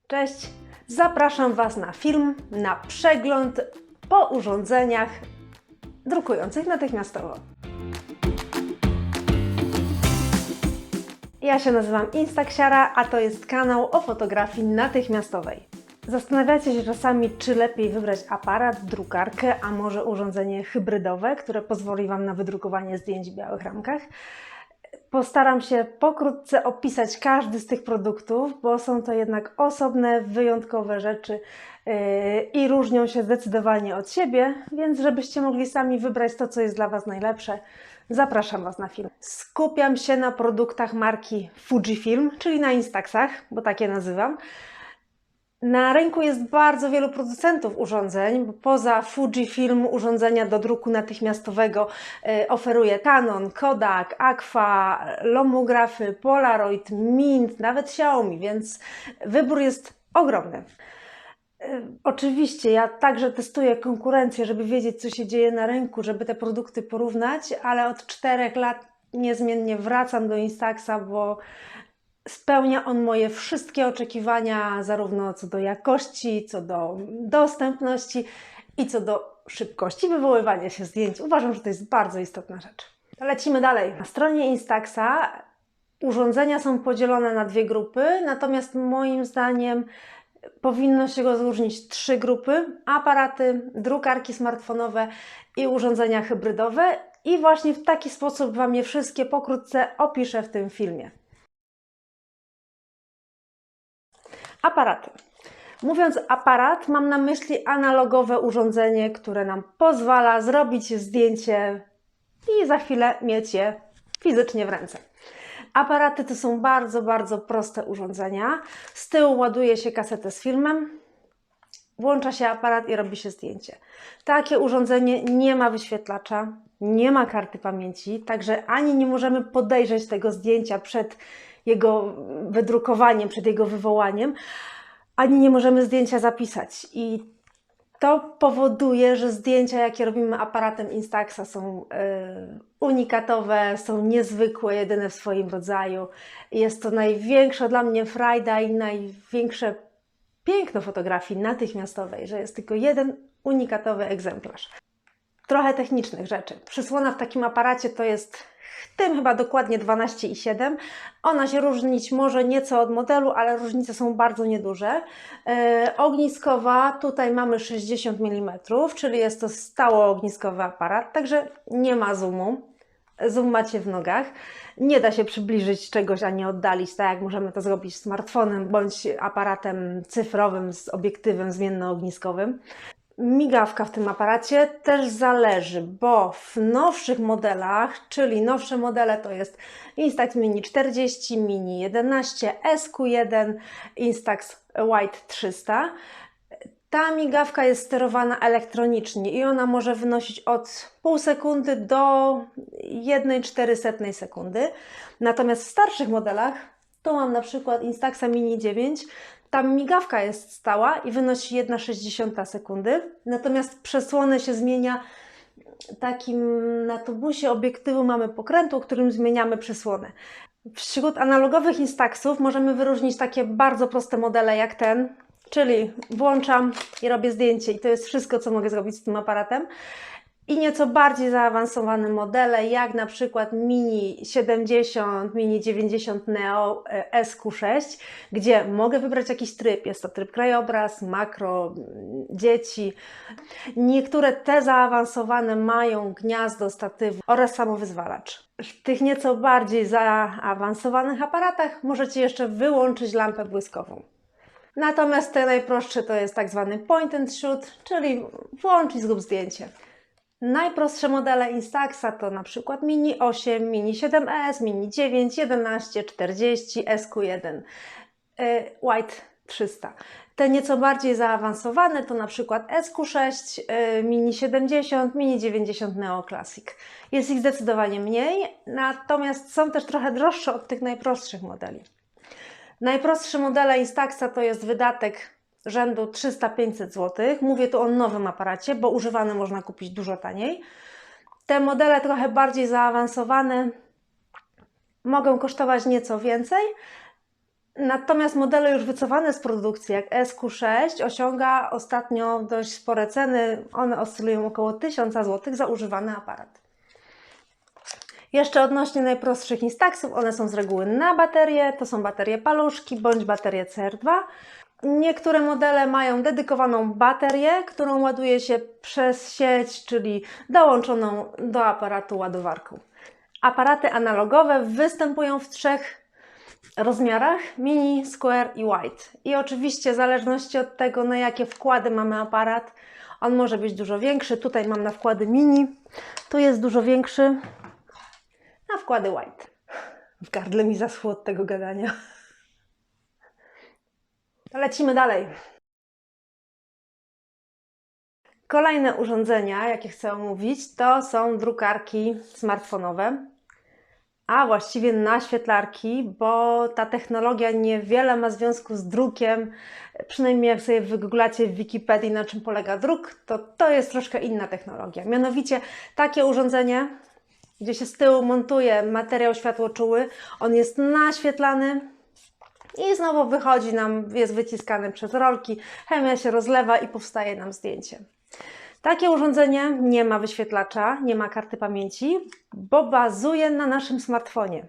Cześć! Zapraszam Was na film, na przegląd po urządzeniach drukujących natychmiastowo. Ja się nazywam Instaksiara, a to jest kanał o fotografii natychmiastowej. Zastanawiacie się czasami, czy lepiej wybrać aparat, drukarkę, a może urządzenie hybrydowe, które pozwoli Wam na wydrukowanie zdjęć w białych ramkach. Postaram się pokrótce opisać każdy z tych produktów, bo są to jednak osobne, wyjątkowe rzeczy i różnią się zdecydowanie od siebie, więc żebyście mogli sami wybrać to, co jest dla Was najlepsze, zapraszam Was na film. Skupiam się na produktach marki Fujifilm, czyli na Instaxach, bo tak je nazywam. Na rynku jest bardzo wielu producentów urządzeń, bo poza Fujifilm urządzenia do druku natychmiastowego oferuje Canon, Kodak, Agfa, Lomography, Polaroid, Mint, nawet Xiaomi, więc wybór jest ogromny. Oczywiście ja także testuję konkurencję, żeby wiedzieć, co się dzieje na rynku, żeby te produkty porównać, ale od 4 lat niezmiennie wracam do Instaxa, bo spełnia on moje wszystkie oczekiwania, zarówno co do jakości, co do dostępności i co do szybkości wywoływania się zdjęć. Uważam, że to jest bardzo istotna rzecz. Lecimy dalej. Na stronie Instaxa urządzenia są podzielone na 2 grupy, natomiast moim zdaniem powinno się go rozróżnić 3 grupy: aparaty, drukarki smartfonowe i urządzenia hybrydowe. I właśnie w taki sposób Wam je wszystkie pokrótce opiszę w tym filmie. Aparaty. Mówiąc aparat, mam na myśli analogowe urządzenie, które nam pozwala zrobić zdjęcie i za chwilę mieć je fizycznie w ręce. Aparaty to są bardzo proste urządzenia. Z tyłu ładuje się kasetę z filmem, włącza się aparat i robi się zdjęcie. Takie urządzenie nie ma wyświetlacza, nie ma karty pamięci, także ani nie możemy podejrzeć tego zdjęcia przed jego wydrukowaniem, przed jego wywołaniem, ani nie możemy zdjęcia zapisać. I to powoduje, że zdjęcia, jakie robimy aparatem Instaxa, są unikatowe, są niezwykłe, jedyne w swoim rodzaju. Jest to największa dla mnie frajda i największe piękno fotografii natychmiastowej, że jest tylko jeden unikatowy egzemplarz. Trochę technicznych rzeczy. Przysłona w takim aparacie to jest w tym chyba dokładnie 12,7. Ona się różnić może nieco od modelu, ale różnice są bardzo nieduże. Ogniskowa, tutaj mamy 60 mm, czyli jest to stało ogniskowy aparat, także nie ma zoomu. Zoom macie w nogach. Nie da się przybliżyć czegoś, a nie oddalić, tak jak możemy to zrobić smartfonem bądź aparatem cyfrowym z obiektywem zmiennoogniskowym. Migawka w tym aparacie też zależy, bo w nowszych modelach, czyli nowsze modele to jest Instax Mini 40, Mini 11, SQ1, Instax White 300. Ta migawka jest sterowana elektronicznie i ona może wynosić od pół sekundy do 1,04 sekundy. Natomiast w starszych modelach, tu mam na przykład Instaxa Mini 9, tam migawka jest stała i wynosi 1,6 sekundy, natomiast przesłonę się zmienia na tubusie obiektywu mamy pokrętło, którym zmieniamy przesłonę. Wśród analogowych Instaxów możemy wyróżnić takie bardzo proste modele jak ten, czyli włączam i robię zdjęcie i to jest wszystko, co mogę zrobić z tym aparatem. I nieco bardziej zaawansowane modele, jak na przykład Mini 70, Mini 90 Neo SQ6, gdzie mogę wybrać jakiś tryb. Jest to tryb krajobraz, makro, dzieci. Niektóre te zaawansowane mają gniazdo, statywu oraz samowyzwalacz. W tych nieco bardziej zaawansowanych aparatach możecie jeszcze wyłączyć lampę błyskową. Natomiast te najprostsze to jest tak zwany point and shoot, czyli włącz i zrób zdjęcie. Najprostsze modele Instaxa to na przykład Mini 8, Mini 7S, Mini 9, 11, 40, SQ1, White 300. Te nieco bardziej zaawansowane to na przykład SQ6, Mini 70, Mini 90 Neo Classic. Jest ich zdecydowanie mniej, natomiast są też trochę droższe od tych najprostszych modeli. Najprostsze modele Instaxa to jest wydatek rzędu 300-500 zł. Mówię tu o nowym aparacie, bo używane można kupić dużo taniej. Te modele trochę bardziej zaawansowane mogą kosztować nieco więcej. Natomiast modele już wycofane z produkcji, jak SQ6, osiąga ostatnio dość spore ceny. One oscylują około 1000 zł za używany aparat. Jeszcze odnośnie najprostszych Instaxów, one są z reguły na baterie, to są baterie paluszki bądź baterie CR2. Niektóre modele mają dedykowaną baterię, którą ładuje się przez sieć, czyli dołączoną do aparatu ładowarką. Aparaty analogowe występują w 3 rozmiarach: mini, square i wide. I oczywiście w zależności od tego, na jakie wkłady mamy aparat, on może być dużo większy. Tutaj mam na wkłady mini, tu jest dużo większy na wkłady wide. W gardle mi zaschło od tego gadania. Lecimy dalej. Kolejne urządzenia, jakie chcę omówić, to są drukarki smartfonowe, a właściwie naświetlarki, bo ta technologia niewiele ma związku z drukiem. Przynajmniej jak sobie wygooglacie w Wikipedii, na czym polega druk, to jest troszkę inna technologia. Mianowicie takie urządzenie, gdzie się z tyłu montuje materiał światłoczuły, on jest naświetlany i znowu wychodzi nam, jest wyciskany przez rolki, chemia się rozlewa i powstaje nam zdjęcie. Takie urządzenie nie ma wyświetlacza, nie ma karty pamięci, bo bazuje na naszym smartfonie.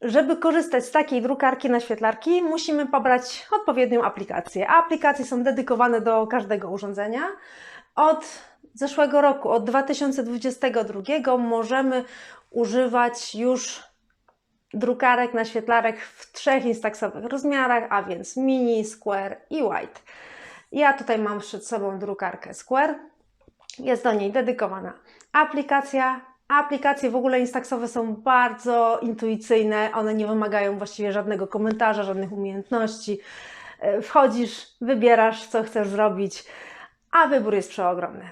Żeby korzystać z takiej drukarki naświetlarki, musimy pobrać odpowiednią aplikację. A aplikacje są dedykowane do każdego urządzenia. Od zeszłego roku, od 2022, możemy używać już drukarek naświetlarek w 3 instaxowych rozmiarach, a więc mini, square i wide. Ja tutaj mam przed sobą drukarkę square. Jest do niej dedykowana aplikacja. Aplikacje w ogóle instaxowe są bardzo intuicyjne. One nie wymagają właściwie żadnego komentarza, żadnych umiejętności. Wchodzisz, wybierasz, co chcesz zrobić, a wybór jest przeogromny.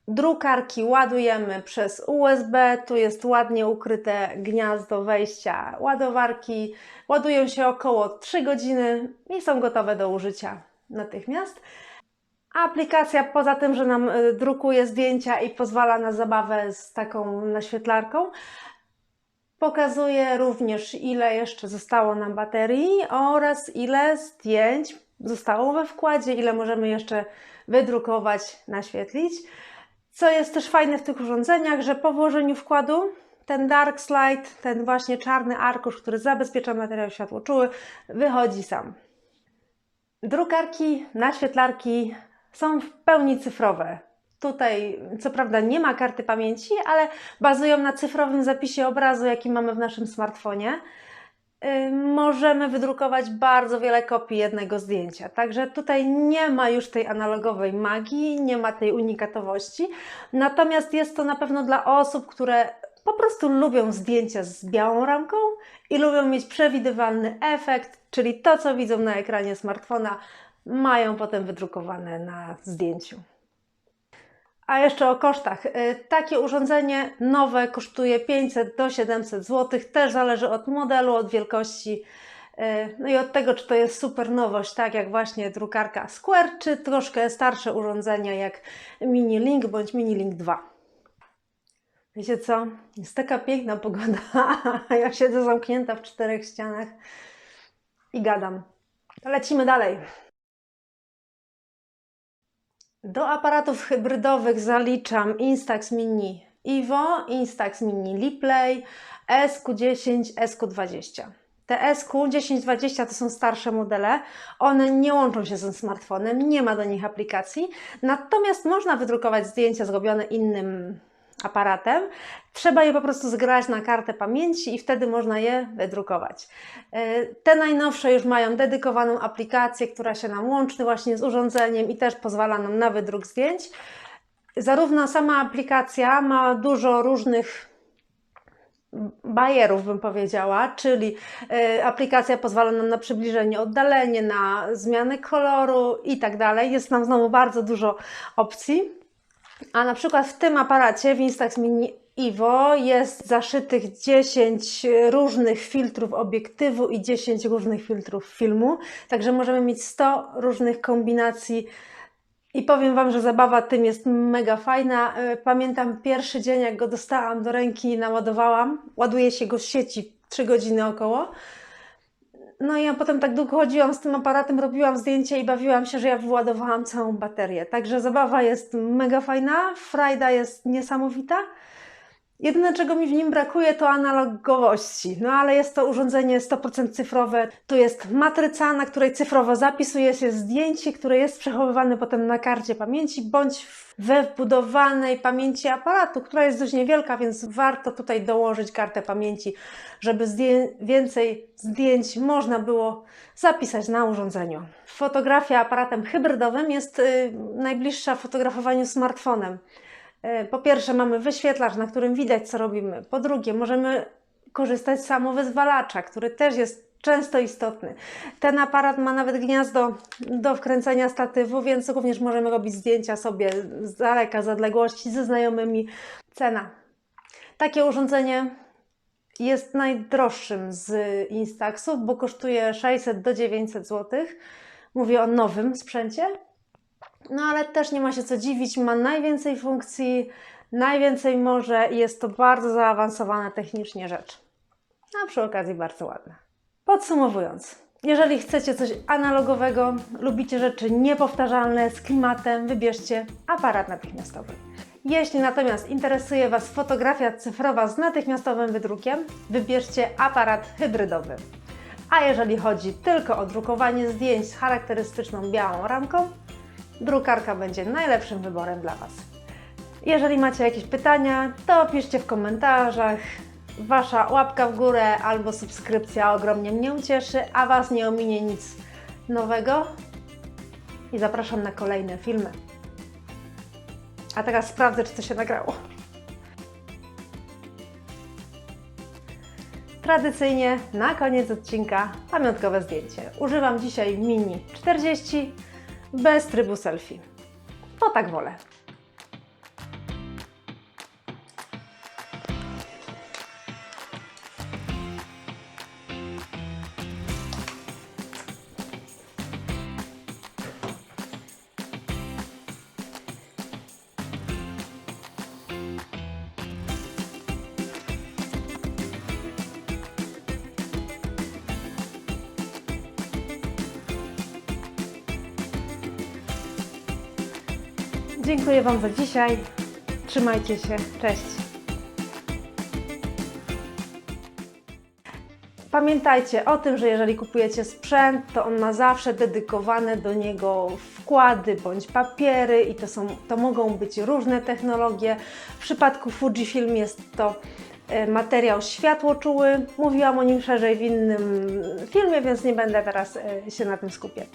Drukarki ładujemy przez USB. Tu jest ładnie ukryte gniazdo wejścia ładowarki. Ładują się około 3 godziny i są gotowe do użycia natychmiast. Aplikacja, poza tym, że nam drukuje zdjęcia i pozwala na zabawę z taką naświetlarką, pokazuje również, ile jeszcze zostało nam baterii oraz ile zdjęć zostało we wkładzie, ile możemy jeszcze wydrukować, naświetlić. Co jest też fajne w tych urządzeniach, że po włożeniu wkładu ten dark slide, ten właśnie czarny arkusz, który zabezpiecza materiał światłoczuły, wychodzi sam. Drukarki, naświetlarki są w pełni cyfrowe. Tutaj co prawda nie ma karty pamięci, ale bazują na cyfrowym zapisie obrazu, jaki mamy w naszym smartfonie. Możemy wydrukować bardzo wiele kopii jednego zdjęcia. Także tutaj nie ma już tej analogowej magii, nie ma tej unikatowości. Natomiast jest to na pewno dla osób, które po prostu lubią zdjęcia z białą ramką i lubią mieć przewidywalny efekt, czyli to, co widzą na ekranie smartfona, mają potem wydrukowane na zdjęciu. A jeszcze o kosztach. Takie urządzenie nowe kosztuje 500 do 700 zł. Też zależy od modelu, od wielkości, no i od tego, czy to jest super nowość, tak jak właśnie drukarka Square, czy troszkę starsze urządzenia jak Mini Link bądź Mini Link 2. Wiecie co? Jest taka piękna pogoda, a ja siedzę zamknięta w 4 ścianach i gadam. To lecimy dalej. Do aparatów hybrydowych zaliczam Instax Mini Evo, Instax Mini Liplay, SQ10, SQ20. Te SQ10, 20 to są starsze modele, one nie łączą się ze smartfonem, nie ma do nich aplikacji, natomiast można wydrukować zdjęcia zrobione innym aparatem. Trzeba je po prostu zgrać na kartę pamięci i wtedy można je wydrukować. Te najnowsze już mają dedykowaną aplikację, która się nam łączy właśnie z urządzeniem i też pozwala nam na wydruk zdjęć. Zarówno sama aplikacja ma dużo różnych bajerów, bym powiedziała, czyli aplikacja pozwala nam na przybliżenie, oddalenie, na zmianę koloru i tak dalej. Jest nam znowu bardzo dużo opcji. A na przykład w tym aparacie, w Instax Mini Evo, jest zaszytych 10 różnych filtrów obiektywu i 10 różnych filtrów filmu. Także możemy mieć 100 różnych kombinacji i powiem Wam, że zabawa tym jest mega fajna. Pamiętam pierwszy dzień, jak go dostałam do ręki i naładowałam. Ładuje się go z sieci 3 godziny około. No i ja potem tak długo chodziłam z tym aparatem, robiłam zdjęcie i bawiłam się, że ja wyładowałam całą baterię. Także zabawa jest mega fajna, frajda jest niesamowita. Jedyne, czego mi w nim brakuje, to analogowości. No ale jest to urządzenie 100% cyfrowe. Tu jest matryca, na której cyfrowo zapisuje się zdjęcie, które jest przechowywane potem na karcie pamięci, bądź we wbudowanej pamięci aparatu, która jest dość niewielka, więc warto tutaj dołożyć kartę pamięci, żeby więcej zdjęć można było zapisać na urządzeniu. Fotografia aparatem hybrydowym jest najbliższa fotografowaniu smartfonem. Po pierwsze mamy wyświetlacz, na którym widać, co robimy. Po drugie, możemy korzystać z samowyzwalacza, który też jest często istotny. Ten aparat ma nawet gniazdo do wkręcenia statywu, więc również możemy robić zdjęcia sobie z daleka, z odległości, ze znajomymi. Cena. Takie urządzenie jest najdroższym z Instaxów, bo kosztuje 600 do 900 zł. Mówię o nowym sprzęcie. No ale też nie ma się co dziwić, ma najwięcej funkcji, najwięcej może i jest to bardzo zaawansowana technicznie rzecz. A przy okazji bardzo ładna. Podsumowując, jeżeli chcecie coś analogowego, lubicie rzeczy niepowtarzalne z klimatem, wybierzcie aparat natychmiastowy. Jeśli natomiast interesuje Was fotografia cyfrowa z natychmiastowym wydrukiem, wybierzcie aparat hybrydowy. A jeżeli chodzi tylko o drukowanie zdjęć z charakterystyczną białą ramką, drukarka będzie najlepszym wyborem dla Was. Jeżeli macie jakieś pytania, to piszcie w komentarzach. Wasza łapka w górę albo subskrypcja ogromnie mnie ucieszy, a Was nie ominie nic nowego. I zapraszam na kolejne filmy. A teraz sprawdzę, czy to się nagrało. Tradycyjnie na koniec odcinka pamiątkowe zdjęcie. Używam dzisiaj Mini 40 bez trybu selfie. Bo tak wolę. Dziękuję Wam za dzisiaj. Trzymajcie się. Cześć. Pamiętajcie o tym, że jeżeli kupujecie sprzęt, to on ma zawsze dedykowane do niego wkłady bądź papiery i to mogą być różne technologie. W przypadku Fujifilm jest to materiał światłoczuły. Mówiłam o nim szerzej w innym filmie, więc nie będę teraz się na tym skupiać.